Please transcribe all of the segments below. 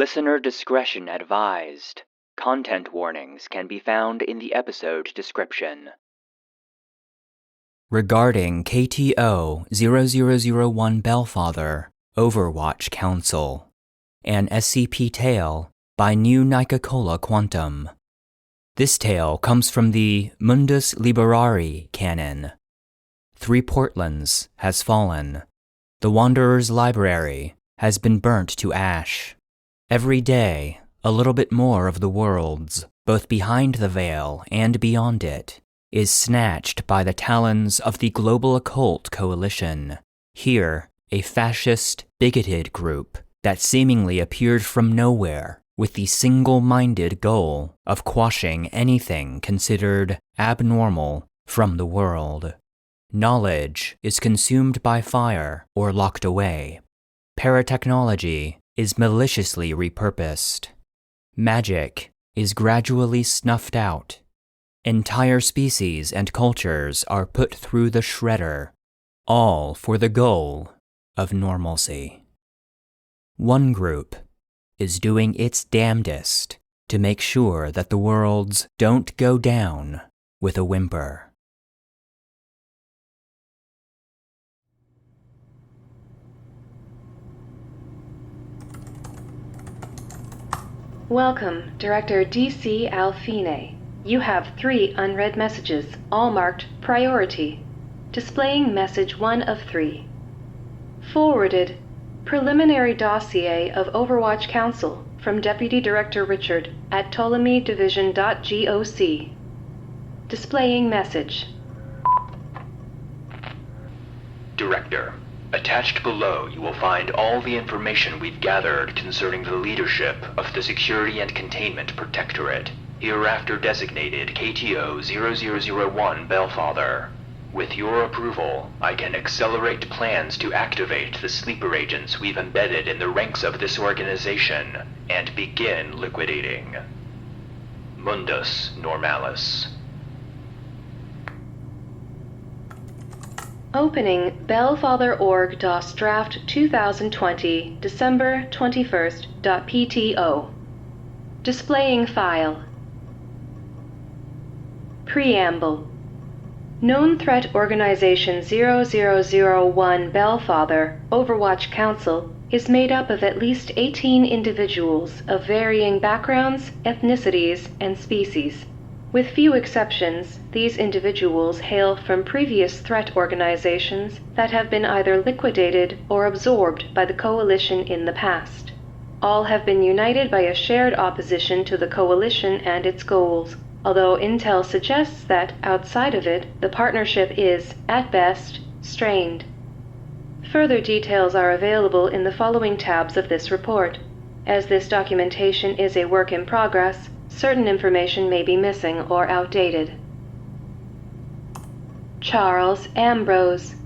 Listener discretion advised. Content warnings can be found in the episode description. Regarding KTO-0001-Bellfather, Overwatch Council, an SCP Tale by newnykacolaquantum. This tale comes from the Mundus Liberari canon. 3 Portlands has fallen. The Wanderer's Library has been burnt to ash. Every day, a little bit more of the worlds, both behind the veil and beyond it, is snatched by the talons of the Global Occult Coalition. Here, a fascist, bigoted group that seemingly appeared from nowhere with the single-minded goal of quashing anything considered abnormal from the world. Knowledge is consumed by fire or locked away. Paratechnology is maliciously repurposed. Magic is gradually snuffed out. Entire species and cultures are put through the shredder, all for the goal of normalcy. One group is doing its damnedest to make sure that the worlds don't go down with a whimper. Welcome, Director D.C. Alfine. You have 3 unread messages, all marked Priority. Displaying message 1 of 3. Forwarded. Preliminary dossier of Overwatch Council from Deputy Director Richard at PtolemyDivision.goc. Displaying message. Director, attached below you will find all the information we've gathered concerning the leadership of the Security and Containment Protectorate, hereafter designated KTO-0001-Bellfather. With your approval, I can accelerate plans to activate the sleeper agents we've embedded in the ranks of this organization and begin liquidating. Mundus Normalis. Opening Bellfather.org Draft 2020 December 21st.pto. Displaying file. Preamble. Known Threat Organization 0001-Bellfather, Overwatch Council, is made up of at least 18 individuals of varying backgrounds, ethnicities, and species. With few exceptions, these individuals hail from previous threat organizations that have been either liquidated or absorbed by the Coalition in the past. All have been united by a shared opposition to the Coalition and its goals, although intel suggests that, outside of it, the partnership is, at best, strained. Further details are available in the following tabs of this report. As this documentation is a work in progress, certain information may be missing or outdated. Charles Ambrose.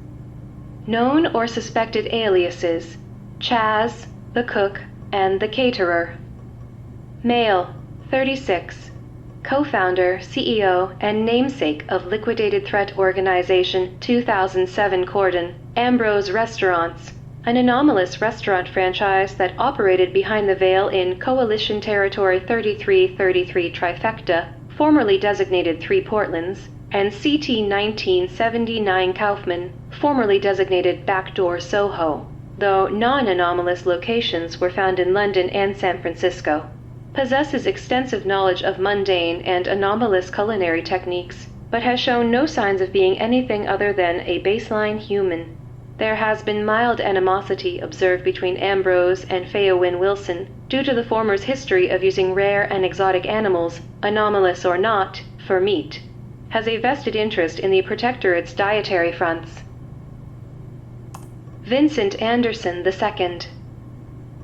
Known or suspected aliases: Chaz, the Cook, and the Caterer. Male, 36. Co-founder, CEO, and namesake of Liquidated Threat Organization 2007 Cordon, Ambrose Restaurants, an anomalous restaurant franchise that operated behind the veil in Coalition Territory 3333 Trifecta, formerly designated 3 Portlands, and CT 1979 Kaufman, formerly designated Backdoor Soho, though non-anomalous locations were found in London and San Francisco. Possesses extensive knowledge of mundane and anomalous culinary techniques, but has shown no signs of being anything other than a baseline human. There has been mild animosity observed between Ambrose and Fayeowyn Wilson due to the former's history of using rare and exotic animals, anomalous or not, for meat. Has a vested interest in the Protectorate's dietary fronts. Vincent Anderson II.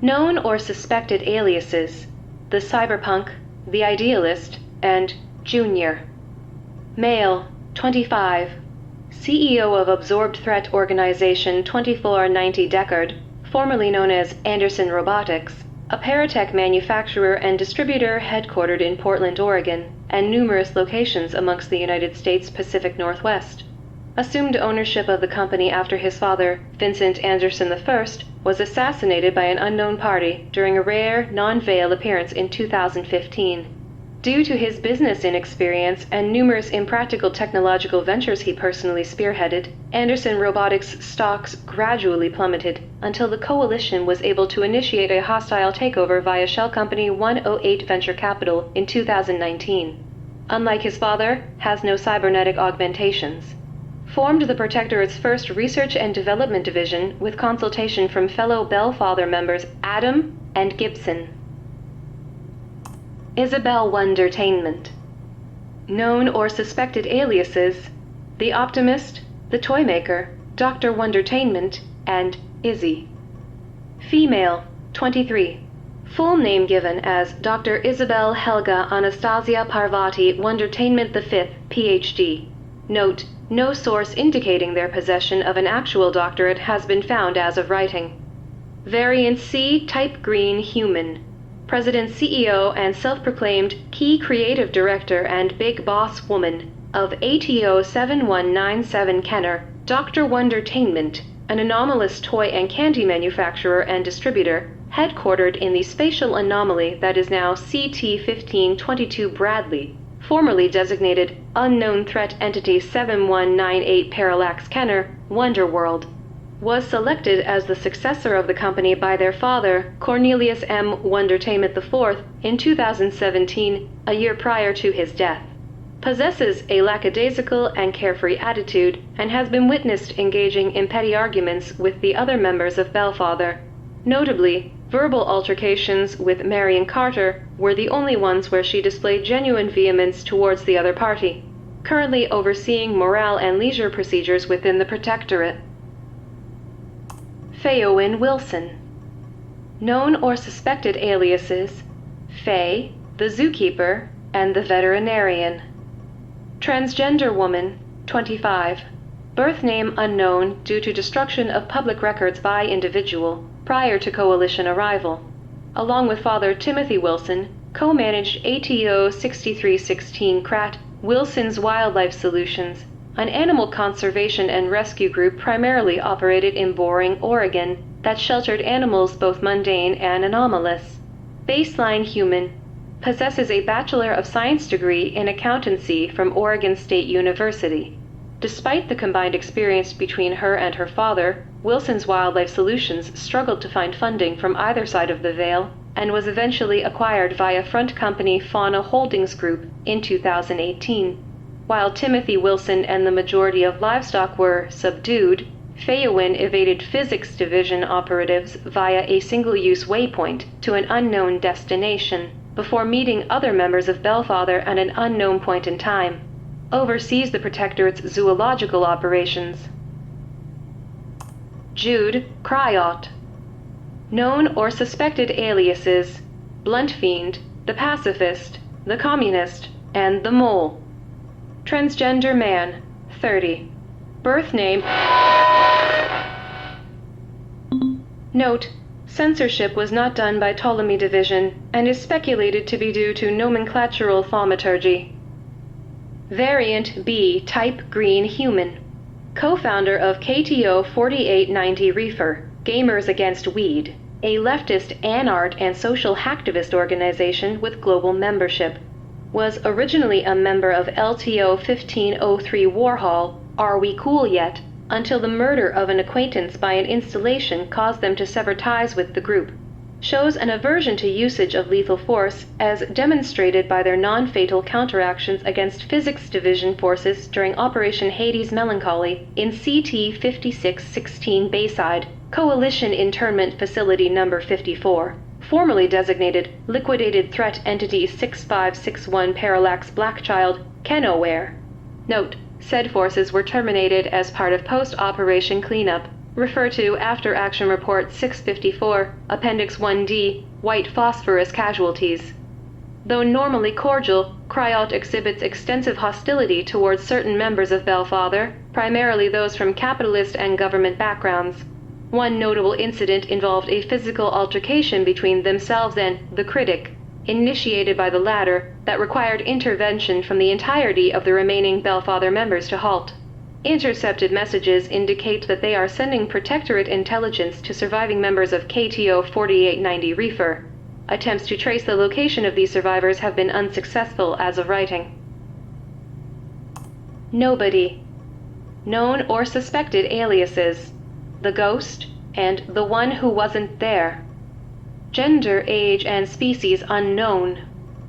Known or suspected aliases: the Cyberpunk, the Idealist, and Junior. Male, 25. CEO of Absorbed Threat Organization 2490 Deckard, formerly known as Anderson Robotics, a paratech manufacturer and distributor headquartered in Portland, Oregon, and numerous locations amongst the United States Pacific Northwest. assumed ownership of the company after his father, Vincent Anderson I, was assassinated by an unknown party during a rare, non-veil appearance in 2015. Due to his business inexperience and numerous impractical technological ventures he personally spearheaded, Anderson Robotics' stocks gradually plummeted until the coalition was able to initiate a hostile takeover via shell company 108 Venture Capital in 2019. Unlike his father, has no cybernetic augmentations. Formed the Protectorate's first research and development division with consultation from fellow Bellfather members Adam and Gibson. Isabel Wondertainment. Known or suspected aliases: The Optimist, The Toymaker, Dr. Wondertainment, and Izzy. Female, 23. Full name given as Dr. Isabel Helga Anastasia Parvati Wondertainment V, Ph.D. Note: no source indicating their possession of an actual doctorate has been found as of writing. Variant C, Type Green Human. President, CEO, and self-proclaimed Key Creative Director and Big Boss Woman of KTO-0001-Bellfather Kenner, Dr. Wondertainment, an anomalous toy and candy manufacturer and distributor, headquartered in the spatial anomaly that is now CT-1522 Bradley, formerly designated Unknown Threat Entity 7198 Parallax Kenner, Wonderworld, was selected as the successor of the company by their father, Cornelius M. Wondertainment IV, in 2017, a year prior to his death. Possesses a lackadaisical and carefree attitude, and has been witnessed engaging in petty arguments with the other members of Bellfather. Notably, verbal altercations with Marion Carter were the only ones where she displayed genuine vehemence towards the other party, currently overseeing morale and leisure procedures within the Protectorate. Fayeowyn Wilson. Known or suspected aliases: Faye, the Zookeeper, and the Veterinarian. Transgender woman, 25. Birth name unknown due to destruction of public records by individual prior to Coalition arrival. Along with father Timothy Wilson, co-managed ATO 6316 CRAT, Wilson's Wildlife Solutions, an animal conservation and rescue group primarily operated in Boring, Oregon, that sheltered animals both mundane and anomalous. Baseline human. Possesses a Bachelor of Science degree in accountancy from Oregon State University. Despite the combined experience between her and her father, Wilson's Wildlife Solutions struggled to find funding from either side of the veil and was eventually acquired via front company Fauna Holdings Group in 2018. While Timothy Wilson and the majority of livestock were subdued, Fayeowyn evaded Physics Division operatives via a single-use waypoint to an unknown destination, before meeting other members of Bellfather at an unknown point in time. Oversees the Protectorate's zoological operations. Jude Cryot. Known or suspected aliases: Blunt Fiend, the Pacifist, the Communist, and the Mole. Transgender man, 30. Birth name. Note: censorship was not done by Ptolemy Division and is speculated to be due to nomenclatural thaumaturgy. Variant B, Type Green Human. Co-founder of KTO-4890 Reefer, Gamers Against Weed, a leftist anart and social hacktivist organization with global membership. Was originally a member of LTO 1503 Warhol, Are We Cool Yet?, until the murder of an acquaintance by an installation caused them to sever ties with the group. Shows an aversion to usage of lethal force as demonstrated by their non-fatal counteractions against Physics Division forces during Operation Hades Melancholy in CT 5616 Bayside, Coalition Internment Facility No. 54. Formerly designated Liquidated Threat Entity 6561 Parallax Blackchild, Kenoware. Note: said forces were terminated as part of post-operation cleanup. Refer to After Action Report 654, Appendix 1D, White Phosphorus Casualties. Though normally cordial, Cryot exhibits extensive hostility towards certain members of Bellfather, primarily those from capitalist and government backgrounds. One notable incident involved a physical altercation between themselves and the Critic, initiated by the latter, that required intervention from the entirety of the remaining Bellfather members to halt. Intercepted messages indicate that they are sending Protectorate intelligence to surviving members of KTO-0001-Bellfather Reefer. Attempts to trace the location of these survivors have been unsuccessful as of writing. Nobody. Known or suspected aliases: the ghost and the one who wasn't there. Gender, age, and species unknown.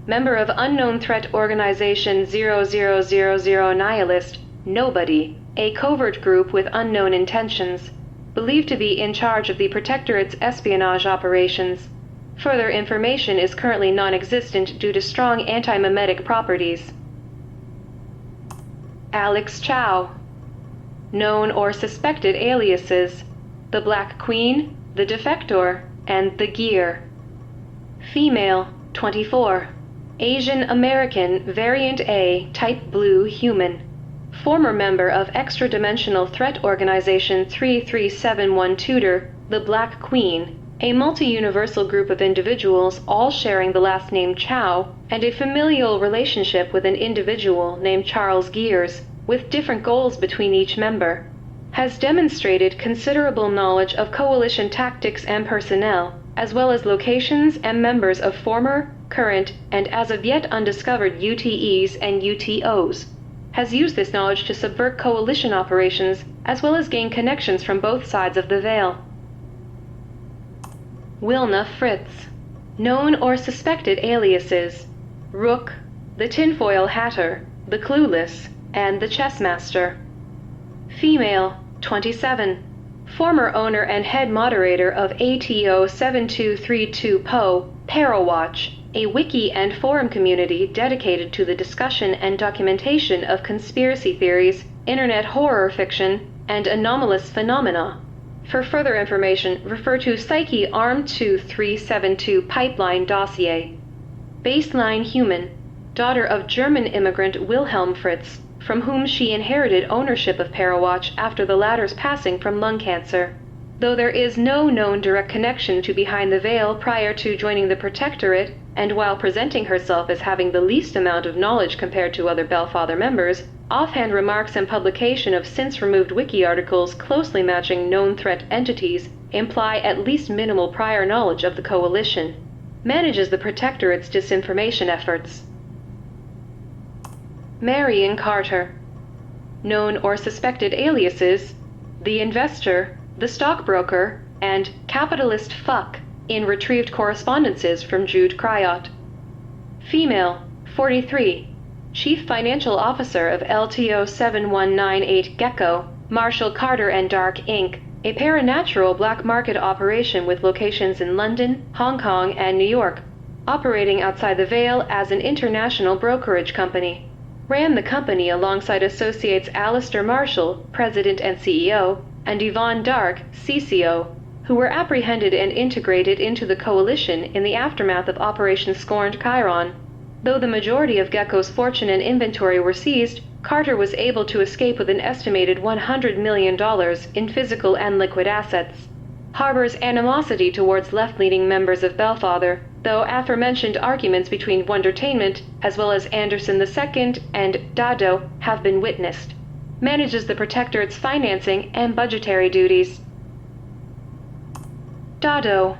Member of unknown threat organization 0000 Nihilist, Nobody, a covert group with unknown intentions, believed to be in charge of the Protectorate's espionage operations. Further information is currently non-existent due to strong anti-memetic properties. Alex Chow. Known or suspected aliases: the Black Queen, the Defector, and the Gear. Female, 24. Asian American, Variant A, Type Blue Human. Former member of extra-dimensional threat organization 3371 Tudor, the Black Queen, a multi-universal group of individuals all sharing the last name Chow and a familial relationship with an individual named Charles Gears, with different goals between each member. Has demonstrated considerable knowledge of coalition tactics and personnel, as well as locations and members of former, current, and as of yet undiscovered UTEs and UTOs. Has used this knowledge to subvert coalition operations, as well as gain connections from both sides of the veil. Wilna Fritz. Known or suspected aliases: Rook, the Tinfoil Hatter, the Clueless, and the Chessmaster. Female, 27. Former owner and head moderator of ATO-7232 PO, Parawatch, a wiki and forum community dedicated to the discussion and documentation of conspiracy theories, internet horror fiction, and anomalous phenomena. For further information, refer to Psyche ARM 2372 Pipeline Dossier. Baseline human, daughter of German immigrant Wilhelm Fritz, from whom she inherited ownership of Parawatch after the latter's passing from lung cancer. Though there is no known direct connection to Behind the Veil prior to joining the Protectorate, and while presenting herself as having the least amount of knowledge compared to other Bellfather members, offhand remarks and publication of since-removed wiki articles closely matching known threat entities imply at least minimal prior knowledge of the Coalition. Manages the Protectorate's disinformation efforts. Marion Carter. Known or suspected aliases: the Investor, the Stockbroker, and Capitalist Fuck in retrieved correspondences from Jude Cryot. Female, 43. Chief Financial Officer of LTO 7198 Gecko, Marshall Carter and Dark Inc., a paranatural black market operation with locations in London, Hong Kong, and New York, operating outside the Veil as an international brokerage company. Ran the company alongside associates Alistair Marshall, President and CEO, and Yvonne Dark, CCO, who were apprehended and integrated into the Coalition in the aftermath of Operation Scorned Chiron. Though the majority of Gecko's fortune and inventory were seized, Carter was able to escape with an estimated $100 million in physical and liquid assets. Harbors animosity towards left-leaning members of Bellfather, though aforementioned arguments between Wondertainment, as well as Anderson II and Dado, have been witnessed. Manages the Protectorate's financing and budgetary duties. Dado.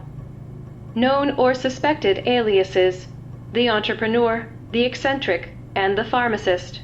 Known or suspected aliases: the Entrepreneur, the Eccentric, and the Pharmacist.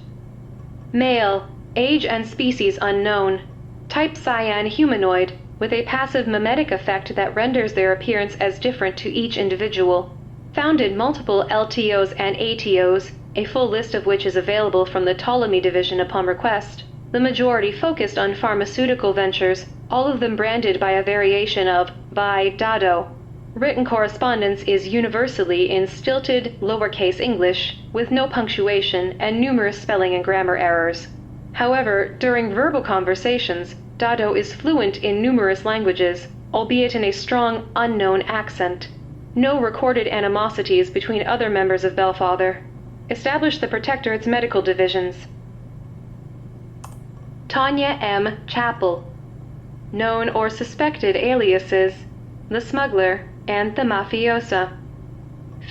Male, age and species unknown, type Cyan humanoid, with a passive mimetic effect that renders their appearance as different to each individual. Founded multiple LTOs and ATOs, a full list of which is available from the Ptolemy division upon request. The majority focused on pharmaceutical ventures, all of them branded by a variation of by Dado. Written correspondence is universally in stilted, lowercase English, with no punctuation and numerous spelling and grammar errors. However, during verbal conversations, Dado is fluent in numerous languages, albeit in a strong, unknown accent. No recorded animosities between other members of Bellfather. Established the Protectorate's medical divisions. Tanya M. Chappell. Known or suspected aliases: the Smuggler and the Mafiosa.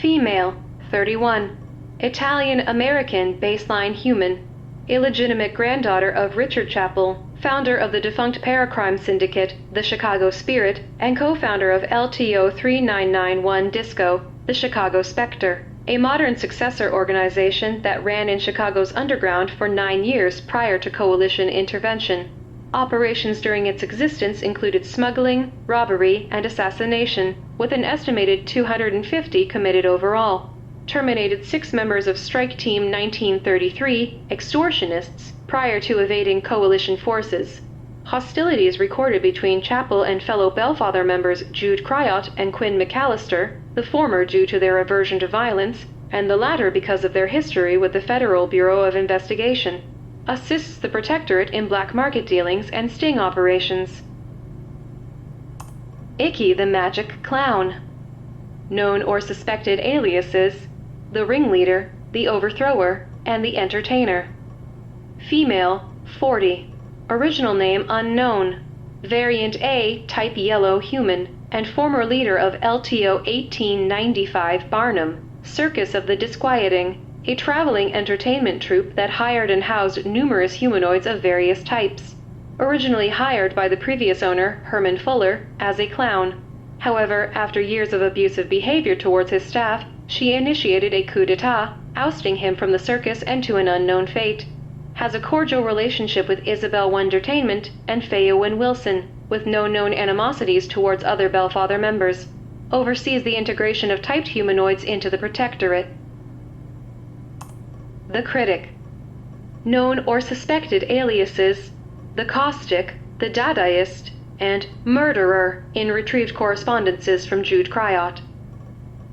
Female, 31. Italian-American baseline human. illegitimate granddaughter of Richard Chappell, founder of the defunct paracrime syndicate, the Chicago Spirit, and co-founder of LTO-3991 Disco, the Chicago Spectre, a modern successor organization that ran in Chicago's underground for 9 years prior to coalition intervention. Operations during its existence included smuggling, robbery, and assassination, with an estimated 250 committed overall. Terminated 6 members of Strike Team 1933, extortionists, prior to evading coalition forces. Hostilities recorded between Chappell and fellow Bellfather members Jude Cryott and Quinn McAllister, the former due to their aversion to violence, and the latter because of their history with the Federal Bureau of Investigation. Assists the Protectorate in black market dealings and sting operations. Icky the Magic Clown. Known or suspected aliases: the Ringleader, the Overthrower, and the Entertainer. Female, 40. Original name unknown. Variant A, type yellow human, and former leader of LTO 1895 Barnum, Circus of the Disquieting, a traveling entertainment troupe that hired and housed numerous humanoids of various types. Originally hired by the previous owner, Herman Fuller, as a clown. However, after years of abusive behavior towards his staff, she initiated a coup d'etat, ousting him from the circus and to an unknown fate. Has a cordial relationship with Isabel Wondertainment and Fayeowyn Wilson, with no known animosities towards other Bellfather members. Oversees the integration of typed humanoids into the Protectorate. The Critic. Known or suspected aliases: the Caustic, the Dadaist, and Murderer in retrieved correspondences from Jude Cryott.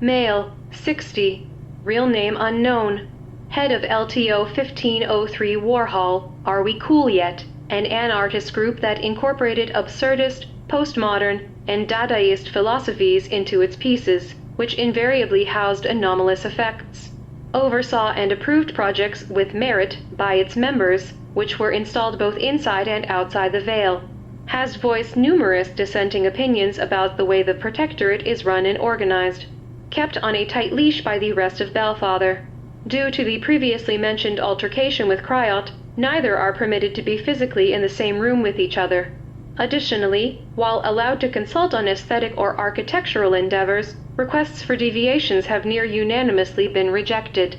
Male, 60. Real name unknown. Head of LTO 1503 Warhol, Are We Cool Yet? An anarchist group that incorporated absurdist, postmodern, and Dadaist philosophies into its pieces, which invariably housed anomalous effects. Oversaw and approved projects with merit by its members, which were installed both inside and outside the Veil. Has voiced numerous dissenting opinions about the way the Protectorate is run and organized. Kept on a tight leash by the rest of Bellfather. Due to the previously mentioned altercation with Cryott, neither are permitted to be physically in the same room with each other. Additionally, while allowed to consult on aesthetic or architectural endeavors, requests for deviations have near unanimously been rejected.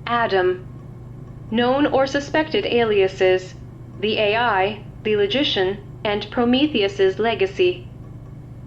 Adam. Known or suspected aliases: the AI, the Logician, and Prometheus's Legacy.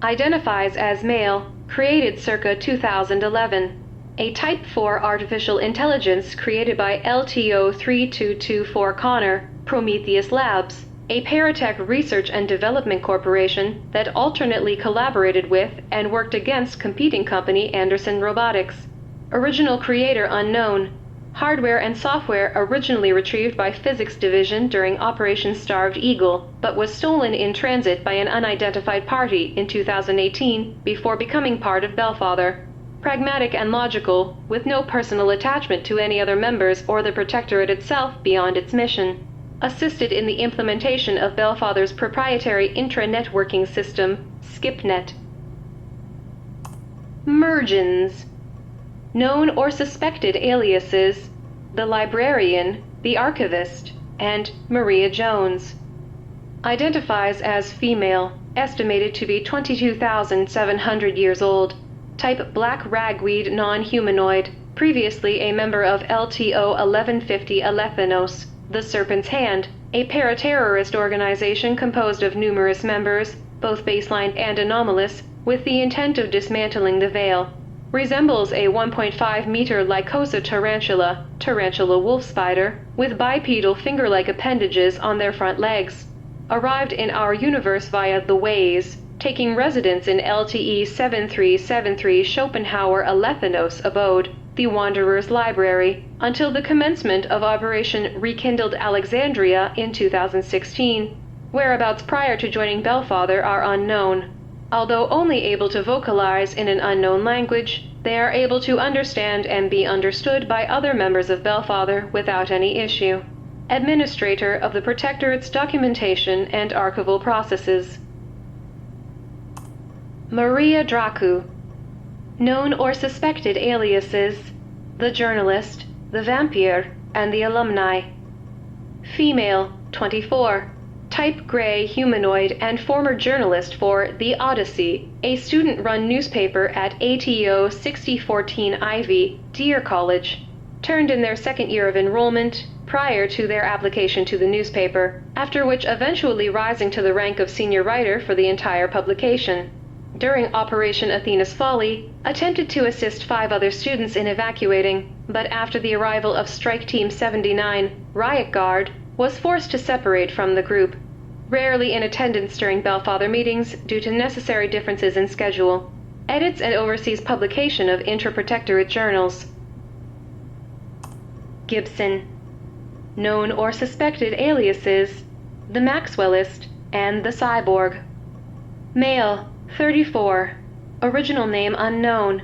Identifies as male, created circa 2011. A Type 4 artificial intelligence created by LTO 3224 Connor, Prometheus Labs, a paratech research and development corporation that alternately collaborated with and worked against competing company Anderson Robotics. Original creator unknown. Hardware and software originally retrieved by Physics Division during Operation Starved Eagle, but was stolen in transit by an unidentified party in 2018 before becoming part of Bellfather. Pragmatic and logical, with no personal attachment to any other members or the Protectorate itself beyond its mission. Assisted in the implementation of Bellfather's proprietary intra-networking system, SkipNet. Mergens. Known or suspected aliases: the Librarian, the Archivist, and Maria Jones. Identifies as female, estimated to be 22,700 years old. Type black ragweed non-humanoid, previously a member of LTO 1150 Alethanos, the Serpent's Hand, a paraterrorist organization composed of numerous members, both baseline and anomalous, with the intent of dismantling the Veil. Resembles a 1.5-meter Lycosa tarantula wolf spider, with bipedal finger-like appendages on their front legs. Arrived in our universe via the Ways, taking residence in LTE 7373 Schopenhauer Alethanos abode, the Wanderer's Library, until the commencement of Operation Rekindled Alexandria in 2016. Whereabouts prior to joining Bellfather are unknown. Although only able to vocalize in an unknown language, they are able to understand and be understood by other members of Bellfather without any issue. Administrator of the Protectorate's documentation and archival processes. Maria Dracu. Known or suspected aliases: the Journalist, the Vampire, and the alumni. Female, 24. Type gray humanoid and former journalist for The Odyssey, a student-run newspaper at ATO-6014 Ivy, Deer College. Turned in their second year of enrollment prior to their application to the newspaper, after which eventually rising to the rank of senior writer for the entire publication. During Operation Athena's Folly, attempted to assist 5 other students in evacuating, but after the arrival of Strike Team 79, Riot Guard, was forced to separate from the group. Rarely in attendance during Bellfather meetings due to necessary differences in schedule. Edits and oversees publication of inter-protectorate journals. Gibson. Known or suspected aliases: the Maxwellist and the Cyborg. Male, 34. Original name unknown.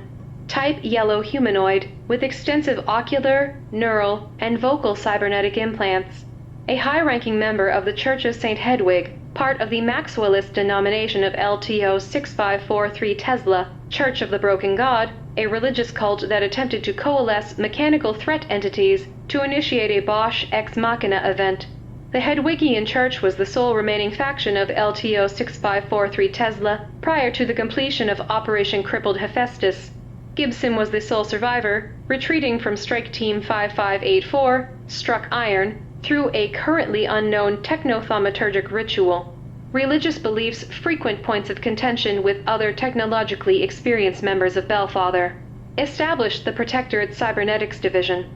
Type yellow humanoid with extensive ocular, neural, and vocal cybernetic implants. A high-ranking member of the Church of St. Hedwig, part of the Maxwellist denomination of LTO-6543 Tesla, Church of the Broken God, a religious cult that attempted to coalesce mechanical threat entities to initiate a Bosch Ex Machina event. The Hedwigian Church was the sole remaining faction of LTO-6543 Tesla prior to the completion of Operation Crippled Hephaestus. Gibson was the sole survivor, retreating from Strike Team 5584, Struck Iron, through a currently unknown techno-thaumaturgic ritual. Religious beliefs frequent points of contention with other technologically experienced members of Bellfather. Established the Protectorate Cybernetics Division.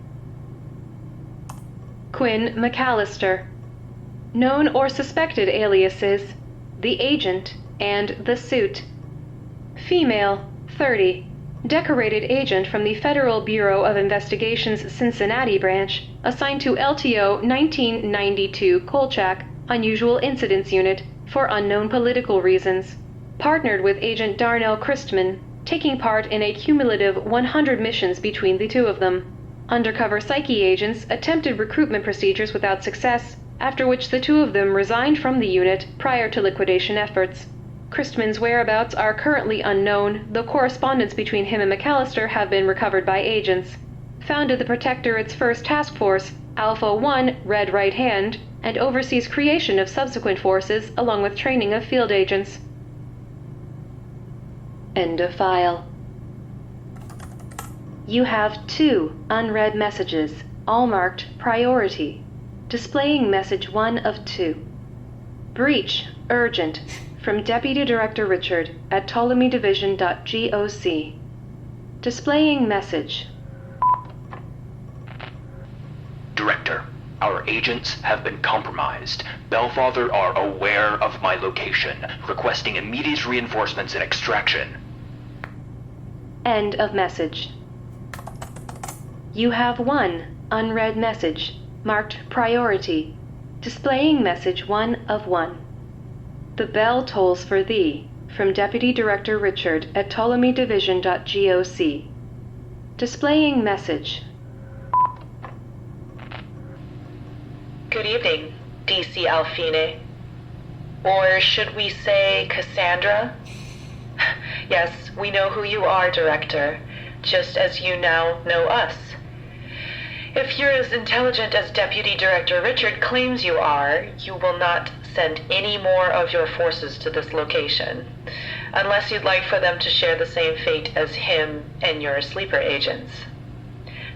Quinn McAllister. Known or suspected aliases: the Agent and the Suit. Female, 30. Decorated agent from the Federal Bureau of Investigation's Cincinnati branch, assigned to LTO 1992 Kolchak, Unusual Incidents Unit, for unknown political reasons. Partnered with Agent Darnell Christman, taking part in a cumulative 100 missions between the two of them. Undercover psyche agents attempted recruitment procedures without success, after which the two of them resigned from the unit prior to liquidation efforts. Christman's whereabouts are currently unknown, though correspondence between him and McAllister have been recovered by agents. Founded the Protectorate's first task force, Alpha 1 Red Right Hand, and oversees creation of subsequent forces along with training of field agents. End of file. You have 2 unread messages, all marked Priority. Displaying message 1 of 2. Breach, urgent, from Deputy Director Richard at PtolemyDivision.goc. Displaying message. Director, our agents have been compromised. Bellfather are aware of my location, requesting immediate reinforcements and extraction. End of message. You have 1 unread message, marked Priority. Displaying message 1 of 1. The bell tolls for thee, from Deputy Director Richard at PtolemyDivision.goc. Displaying message. Good evening, DC Alfine. Or should we say Cassandra? Yes, we know who you are, Director, just as you now know us. If you're as intelligent as Deputy Director Richard claims you are, you will not send any more of your forces to this location, unless you'd like for them to share the same fate as him and your sleeper agents.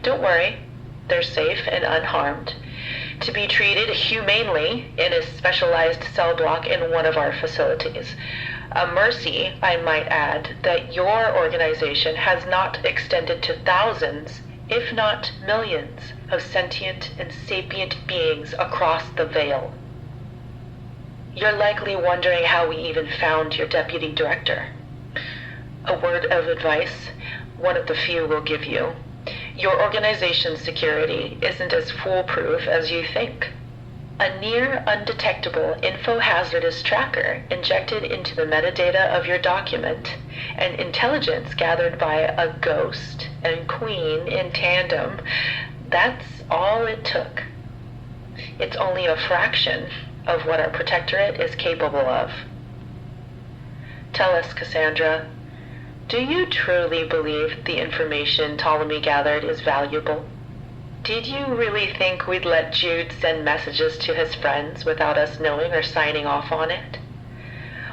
Don't worry, they're safe and unharmed, to be treated humanely in a specialized cell block in one of our facilities. A mercy, I might add, that your organization has not extended to thousands, if not millions, of sentient and sapient beings across the Veil. You're likely wondering how we even found your deputy director. A word of advice, one of the few we'll give you. Your organization's security isn't as foolproof as you think. A near undetectable info-hazardous tracker injected into the metadata of your document, and intelligence gathered by a ghost and queen in tandem, that's all it took. It's only a fraction of what our protectorate is capable of. Tell us, Cassandra, do you truly believe the information Ptolemy gathered is valuable? Did you really think we'd let Jude send messages to his friends without us knowing or signing off on it?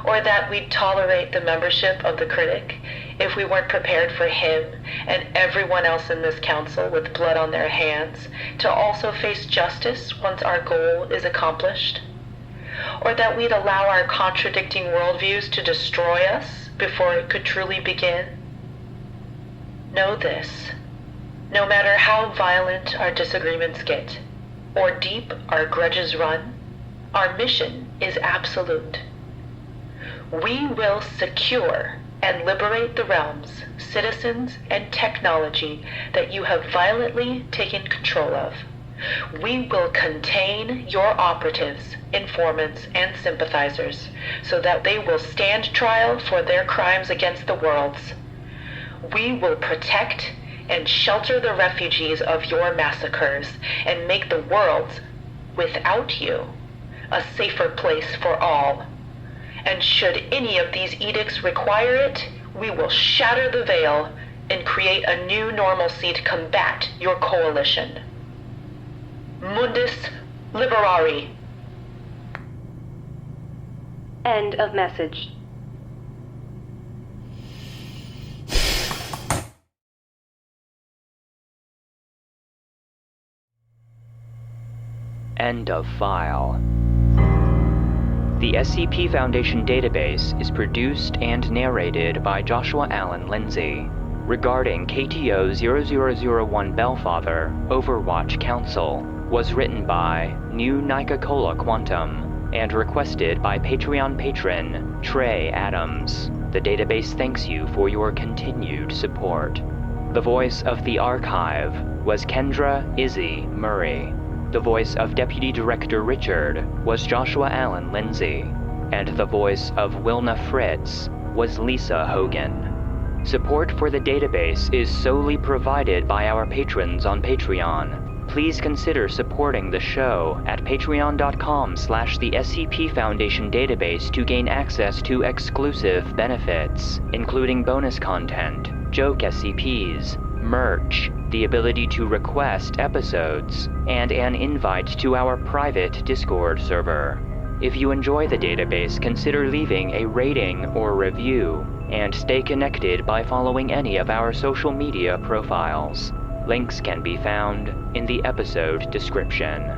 Or that we'd tolerate the membership of the critic if we weren't prepared for him and everyone else in this council with blood on their hands to also face justice once our goal is accomplished? Or that we'd allow our contradicting worldviews to destroy us before it could truly begin? Know this. No matter how violent our disagreements get, or deep our grudges run, our mission is absolute. We will secure and liberate the realms, citizens, and technology that you have violently taken control of. We will contain your operatives, informants, and sympathizers so that they will stand trial for their crimes against the worlds. We will protect and shelter the refugees of your massacres and make the world, without you, a safer place for all. And should any of these edicts require it, we will shatter the veil and create a new normalcy to combat your coalition. Mundus Liberari. End of message. End of file. The SCP Foundation database is produced and narrated by Joshua Alan Lindsay. Regarding KTO-0001-Bellfather, Overwatch Council, was written by newnykacolaquantum and requested by Patreon patron Trey Adams. The database thanks you for your continued support. The voice of the archive was Kendra Izzy Murray. The voice of Deputy Director Richard was Joshua Alan Lindsay, and the voice of Wilna Fritz was Lisa Hogan. Support for the database is solely provided by our patrons on Patreon. Please consider supporting the show at patreon.com/the SCP Foundation database to gain access to exclusive benefits, including bonus content, joke SCPs, merch, the ability to request episodes, and an invite to our private Discord server. If you enjoy the database, consider leaving a rating or review, and stay connected by following any of our social media profiles. Links can be found in the episode description.